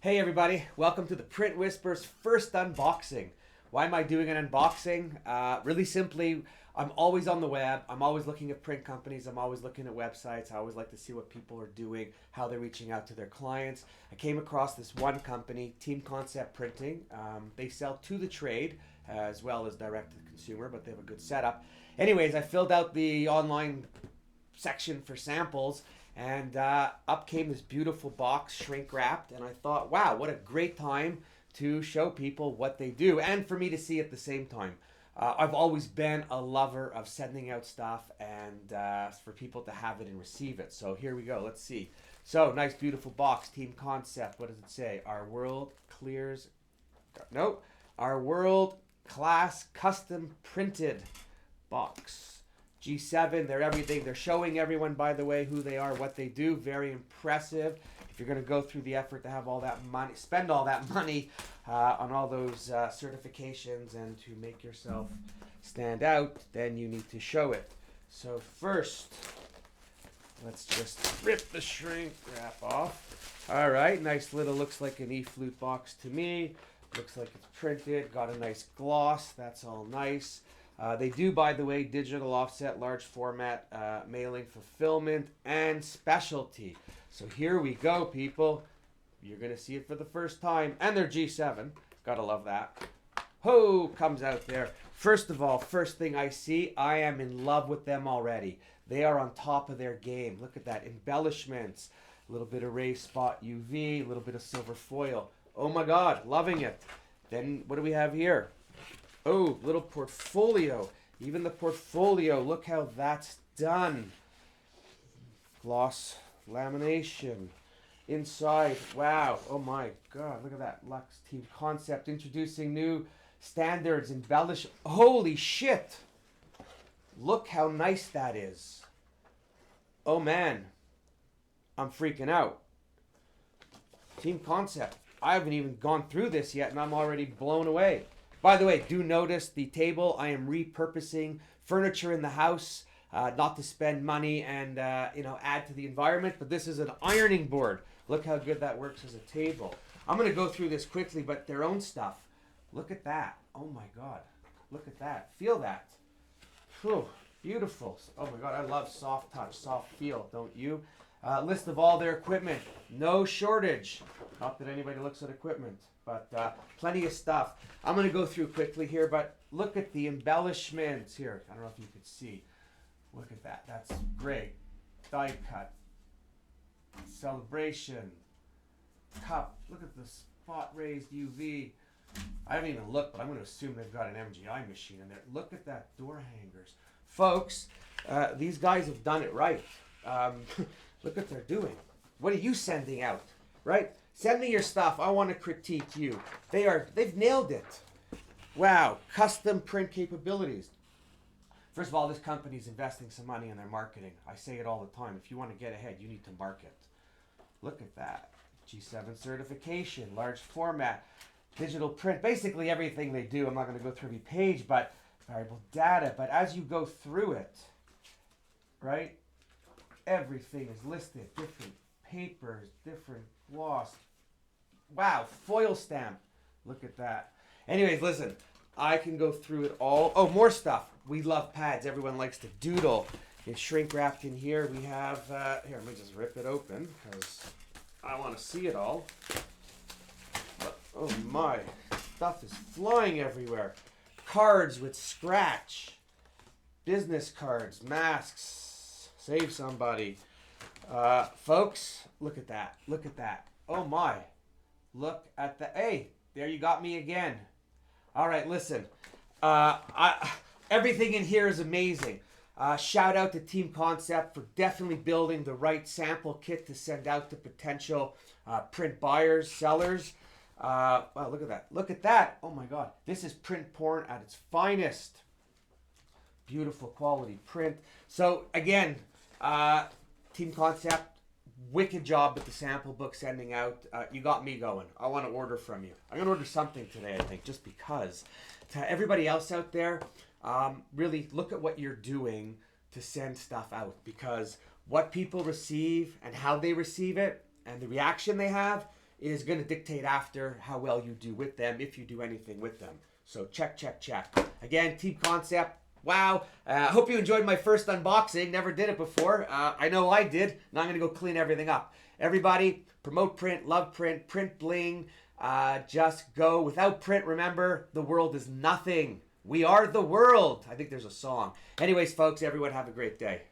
Hey everybody, welcome to the Print Whispers first unboxing. Why am I doing an unboxing? Really simply, I'm always on the web. I'm always looking at print companies. I'm always looking at websites. I always like to see what people are doing, how they're reaching out to their clients. I came across this one company, Team Concept Printing. They sell to the trade as well as direct to the consumer, but they have a good setup. Anyways, I filled out the online section for samples, and up came this beautiful box, shrink wrapped, and I thought, wow, what a great time to show people what they do and for me to see at the same time. I've always been a lover of sending out stuff and for people to have it and receive it. So here we go, let's see. So nice beautiful box, Team Concept. What does it say? Our world clears, no, our world class custom printed box. G7, they're everything. They're showing everyone, by the way, who they are, what they do. Very impressive. If you're going to go through the effort to have all that money, spend all that money on all those certifications and to make yourself stand out, then you need to show it. So first, let's just rip the shrink wrap off. All right, nice little, looks like an E-flute box to me. Looks like it's printed, got a nice gloss. That's all nice. They do, by the way, digital offset, large format, mailing, fulfillment, and specialty. So here we go, people. You're going to see it for the first time. And they're G7. Gotta love that. Ho, comes out there. First of all, first thing I see, I am in love with them already. They are on top of their game. Look at that. Embellishments. A little bit of raised spot UV, a little bit of silver foil. Oh my God, loving it. Then what do we have here? Oh, little portfolio. Even the portfolio, look how that's done. Gloss lamination. Inside, wow. Oh my God, look at that. Lux Team Concept introducing new standards, embellish. Holy shit. Look how nice that is. Oh man, I'm freaking out. Team Concept. I haven't even gone through this yet and I'm already blown away. By the way, do notice the table. I am repurposing furniture in the house, not to spend money and add to the environment, but this is an ironing board. Look how good that works as a table. I'm going to go through this quickly, but their own stuff. Look at that. Oh my God. Look at that. Feel that. Whew, beautiful. Oh my God, I love soft touch, soft feel, don't you? List of all their equipment. No shortage. Not that anybody looks at equipment, but plenty of stuff. I'm going to go through quickly here, but look at the embellishments here. I don't know if you could see. Look at that. That's great. Die cut. Celebration. Cup. Look at the spot raised UV. I haven't even looked, but I'm going to assume they've got an MGI machine in there. Look at that door hangers. Folks, these guys have done it right. Look what they're doing. What are you sending out? Right? Send me your stuff. I want to critique you. They've nailed it. Wow. Custom print capabilities. First of all, this company's investing some money in their marketing. I say it all the time. If you want to get ahead, you need to market. Look at that. G7 certification, large format, digital print, basically everything they do. I'm not going to go through every page, but variable data. But as you go through it, right, everything is listed. Different papers, different gloss. Wow, foil stamp. Look at that. Anyways, listen, I can go through it all. Oh, more stuff. We love pads. Everyone likes to doodle. It's shrink wrapped in here. We have, here, let me just rip it open because I want to see it all. But, oh my, stuff is flying everywhere. Cards with scratch. Business cards, masks. Save somebody. Folks, look at that. Look at that. Oh my. Look at the, hey, there you got me again. All right, listen. Everything in here is amazing. Shout out to Team Concept for definitely building the right sample kit to send out to potential print buyers, sellers. Wow, look at that. Look at that. Oh my God. This is print porn at its finest. Beautiful quality print. So again, Team Concept, wicked job with the sample book sending out. You got me going. I want to order from you. I'm going to order something today, I think, just because. To everybody else out there, really look at what you're doing to send stuff out, because what people receive and how they receive it and the reaction they have is going to dictate after how well you do with them, if you do anything with them. So check. Again, Team Concept. Wow. I hope you enjoyed my first unboxing. Never did it before. I know I did. Now I'm going to go clean everything up. Everybody, promote print, love print, print bling. Just go. Without print, remember, the world is nothing. We are the world. I think there's a song. Anyways, folks, everyone have a great day.